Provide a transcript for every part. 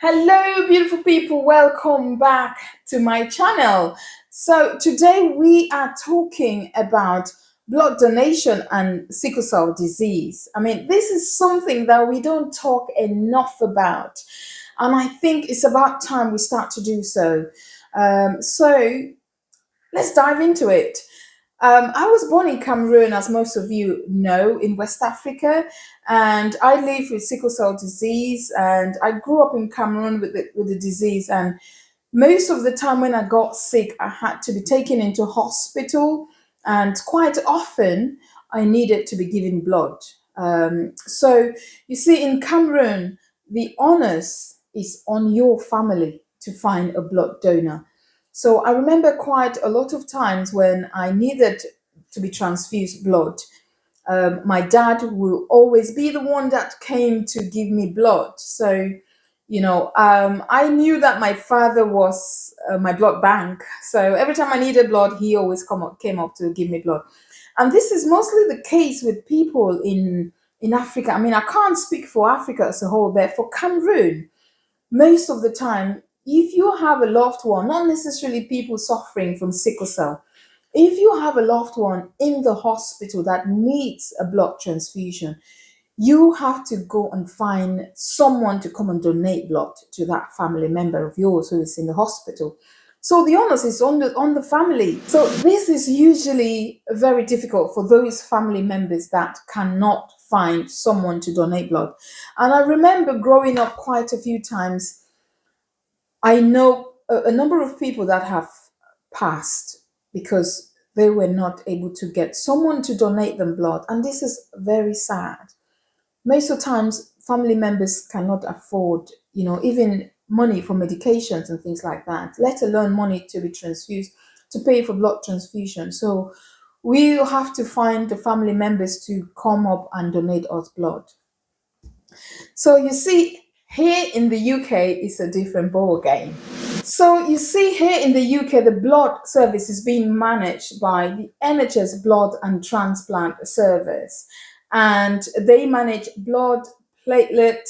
Hello, beautiful people. Welcome back to my channel. So, today we are talking about blood donation and sickle cell disease. This is something that we don't talk enough about, and I think it's about time we start to do so. So, let's dive into it. I was born in Cameroon, as most of you know, in West Africa, and I live with sickle cell disease. And I grew up in Cameroon with the disease. And most of the time, when I got sick, I had to be taken into hospital, and quite often, I needed to be given blood. So you see, in Cameroon, the onus is on your family to find a blood donor. So I remember quite a lot of times when I needed to be transfused blood. My dad will always be the one that came to give me blood. So, I knew that my father was my blood bank. So every time I needed blood, he always came up to give me blood. And this is mostly the case with people in Africa. I can't speak for Africa as a whole, but for Cameroon, most of the time, if you have a loved one, not necessarily people suffering from sickle cell, if you have a loved one in the hospital that needs a blood transfusion, you have to go and find someone to come and donate blood to that family member of yours who is in the hospital. So the onus is on the family. So this is usually very difficult for those family members that cannot find someone to donate blood. And I remember growing up quite a few times. I know a number of people that have passed because they were not able to get someone to donate them blood. And this is very sad. Most of the times, family members cannot afford, even money for medications and things like that, let alone money to be transfused, to pay for blood transfusion. So we have to find the family members to come up and donate us blood. So you see, here in the UK is a different ball game. So you see, here in the UK, the blood service is being managed by the NHS Blood and Transplant Service, and they manage blood, platelet,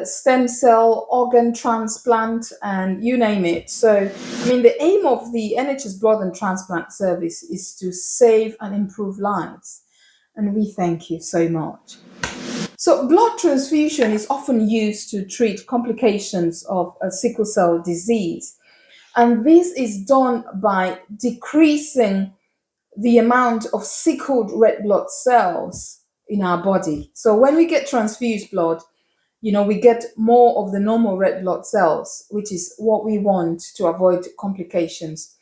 stem cell, organ transplant, and you name it. So, the aim of the NHS Blood and Transplant Service is to save and improve lives, and we thank you so much. So, blood transfusion is often used to treat complications of a sickle cell disease. And this is done by decreasing the amount of sickled red blood cells in our body. So, when we get transfused blood, we get more of the normal red blood cells, which is what we want to avoid complications.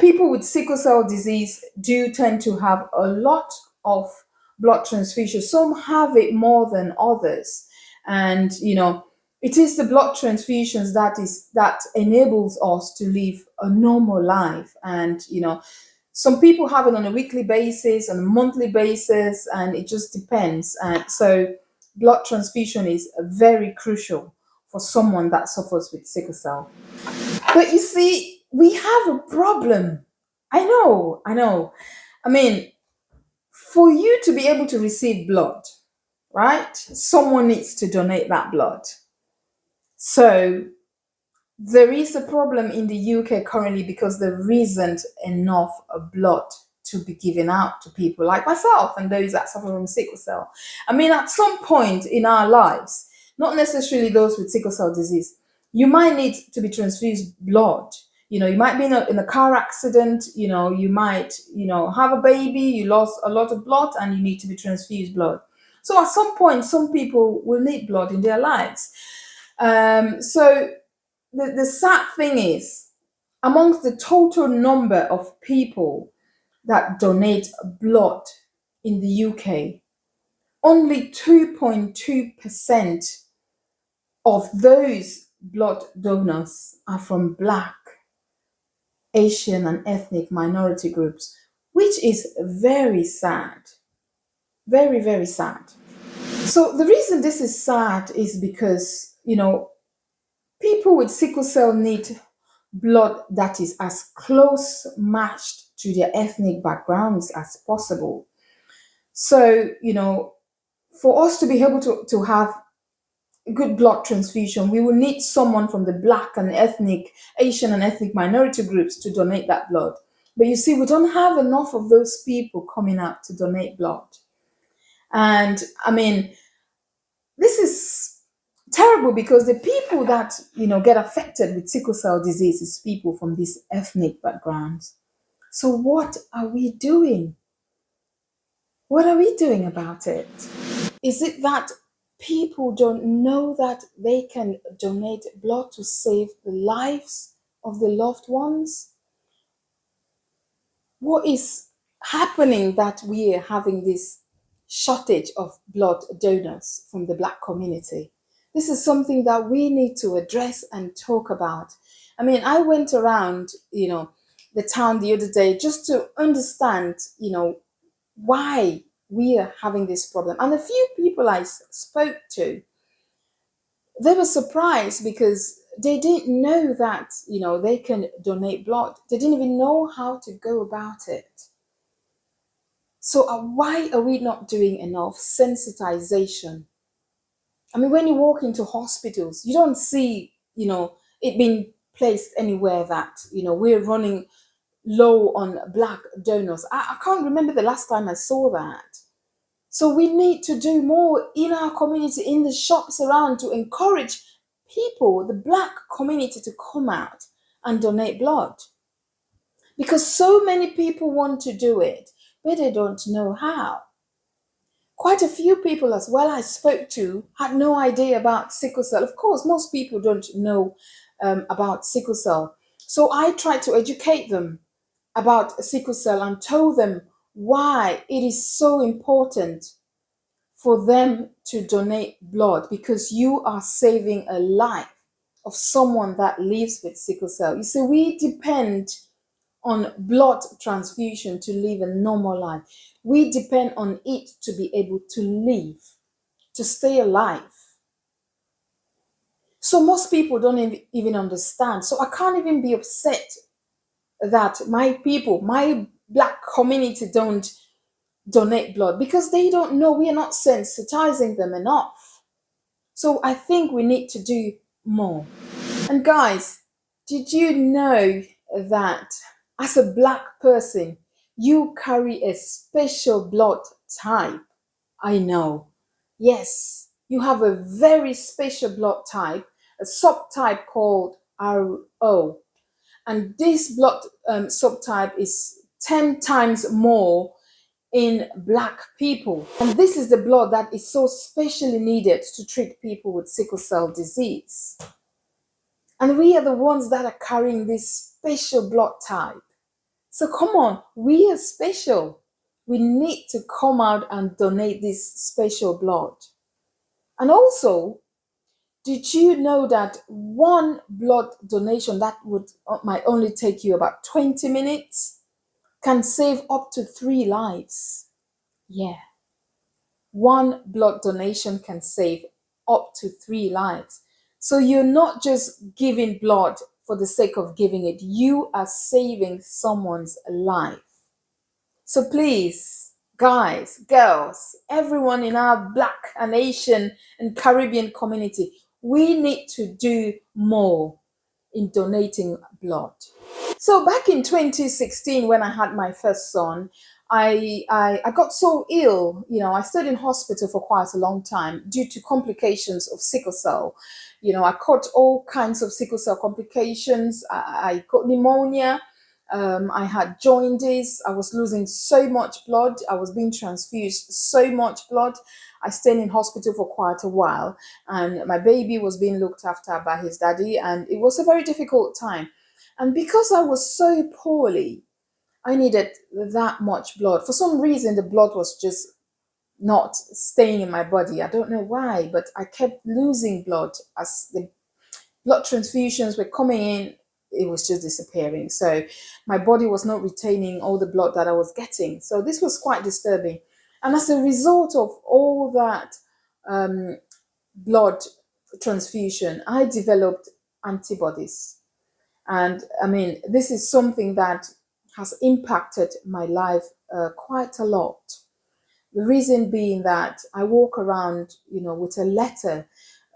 People with sickle cell disease do tend to have a lot of blood transfusion. Some have it more than others, and it is the blood transfusions that enables us to live a normal life. And some people have it on a weekly basis, on a monthly basis, and it just depends. And so, blood transfusion is very crucial for someone that suffers with sickle cell. But you see, we have a problem. I know. I mean, for you to be able to receive blood, right? Someone needs to donate that blood. So there is a problem in the UK currently because there isn't enough blood to be given out to people like myself and those that suffer from sickle cell. At some point in our lives, not necessarily those with sickle cell disease, you might need to be transfused blood. You might be in a car accident, you might, have a baby, you lost a lot of blood and you need to be transfused blood. So at some point, some people will need blood in their lives. So the sad thing is, amongst the total number of people that donate blood in the UK, only 2.2% of those blood donors are from Black, Asian, and ethnic minority groups, which is very sad. Very, very sad. So, the reason this is sad is because, people with sickle cell need blood that is as close matched to their ethnic backgrounds as possible. So, for us to be able to have good blood transfusion, we will need someone from the black and ethnic, Asian and ethnic minority groups to donate that blood. But you see, we don't have enough of those people coming out to donate blood. And I mean, this is terrible because the people that, get affected with sickle cell disease is people from these ethnic backgrounds. So what are we doing? What are we doing about it? Is it that people don't know that they can donate blood to save the lives of the loved ones? What is happening that we are having this shortage of blood donors from the Black community? This is something that we need to address and talk about. I mean, I went around, the town the other day just to understand, why we are having this problem. And a few people I spoke to, they were surprised because they didn't know that, they can donate blood. They didn't even know how to go about it. So why are we not doing enough sensitization? I mean, when you walk into hospitals, you don't see, it being placed anywhere that, we're running low on black donors. I can't remember the last time I saw that. So we need to do more in our community, in the shops around, to encourage people, the black community, to come out and donate blood. Because so many people want to do it, but they don't know how. Quite a few people as well I spoke to had no idea about sickle cell. Of course, most people don't know about sickle cell. So I tried to educate them about sickle cell and told them why it is so important for them to donate blood, because you are saving a life of someone that lives with sickle cell. You see, we depend on blood transfusion to live a normal life. We depend on it to be able to live, to stay alive. So most people don't even understand. So I can't even be upset that my people, my black community, don't donate blood, because they don't know. We are not sensitizing them enough. So I think we need to do more. And guys, did you know that as a black person, you carry a special blood type? I know. Yes, you have a very special blood type, a subtype called RO. And this blood subtype is 10 times more in black people. And this is the blood that is so specially needed to treat people with sickle cell disease. And we are the ones that are carrying this special blood type. So come on, we are special. We need to come out and donate this special blood. And also, did you know that one blood donation that might only take you about 20 minutes can save up to 3 lives? Yeah. One blood donation can save up to 3 lives. So you're not just giving blood for the sake of giving it, you are saving someone's life. So please, guys, girls, everyone in our Black and Asian and Caribbean community, we need to do more in donating blood. So back in 2016, when I had my first son, I got so ill. I stayed in hospital for quite a long time due to complications of sickle cell. I caught all kinds of sickle cell complications. I got pneumonia. I had jaundice. I was losing so much blood. I was being transfused so much blood. I stayed in hospital for quite a while, and my baby was being looked after by his daddy, and it was a very difficult time. And because I was so poorly, I needed that much blood. For some reason, the blood was just not staying in my body. I don't know why, but I kept losing blood as the blood transfusions were coming in. It was just disappearing. So my body was not retaining all the blood that I was getting. So this was quite disturbing. And as a result of all that blood transfusion, I developed antibodies. And I mean, this is something that has impacted my life quite a lot. The reason being that I walk around, with a letter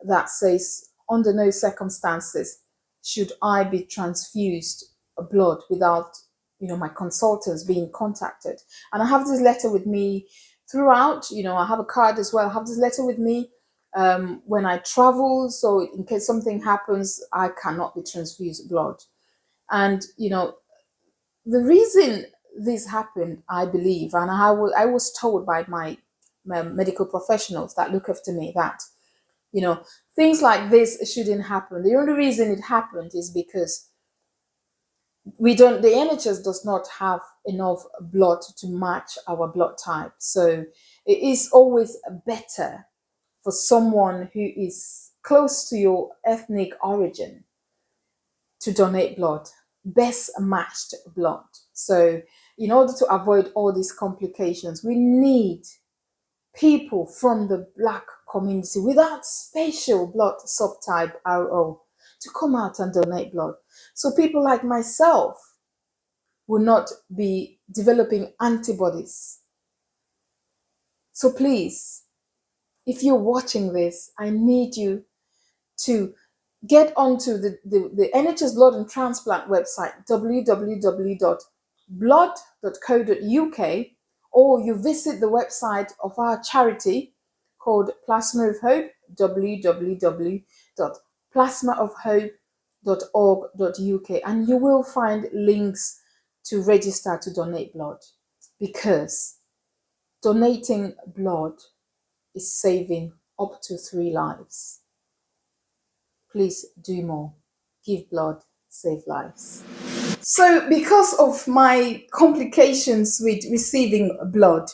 that says, under no circumstances should I be transfused blood without, my consultants being contacted. And I have this letter with me throughout. I have a card as well. I have this letter with me when I travel. So in case something happens, I cannot be transfused blood. And, the reason this happened, I believe, and I was told by my medical professionals that look after me that, things like this shouldn't happen. The only reason it happened is because the NHS does not have enough blood to match our blood type. So it is always better for someone who is close to your ethnic origin to donate blood, best matched blood. So, in order to avoid all these complications, we need people from the Black community without special blood subtype RO to come out and donate blood. So, people like myself will not be developing antibodies. So, please, if you're watching this, I need you to get onto the NHS Blood and Transplant website, www.blood.co.uk, or you visit the website of our charity called Plasma of Hope, www.plasmaofhope.org.uk, and you will find links to register to donate blood, because donating blood is saving up to 3 lives. Please do more. Give blood, save lives. So, because of my complications with receiving blood,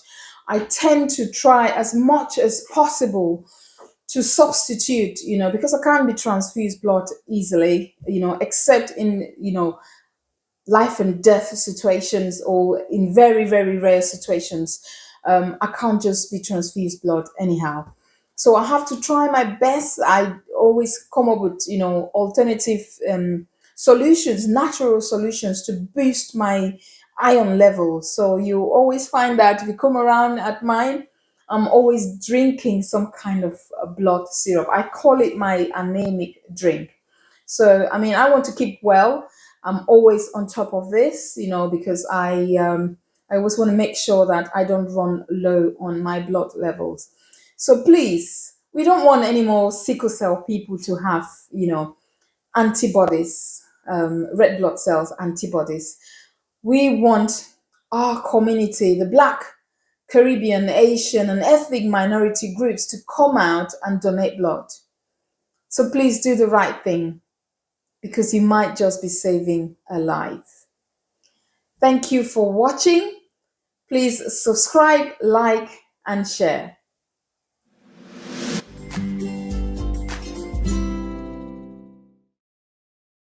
I tend to try as much as possible to substitute, because I can't be transfused blood easily, except in, life and death situations, or in very, very rare situations. I can't just be transfused blood anyhow. So I have to try my best. I always come up with, alternative solutions, natural solutions to boost my iron level. So you always find that if you come around at mine, I'm always drinking some kind of blood syrup. I call it my anemic drink. So, I want to keep well. I'm always on top of this, because I always want to make sure that I don't run low on my blood levels. So please, we don't want any more sickle cell people to have, antibodies, red blood cells, antibodies. We want our community, the Black, Caribbean, Asian, and ethnic minority groups, to come out and donate blood. So please do the right thing, because you might just be saving a life. Thank you for watching. Please subscribe, like, and share.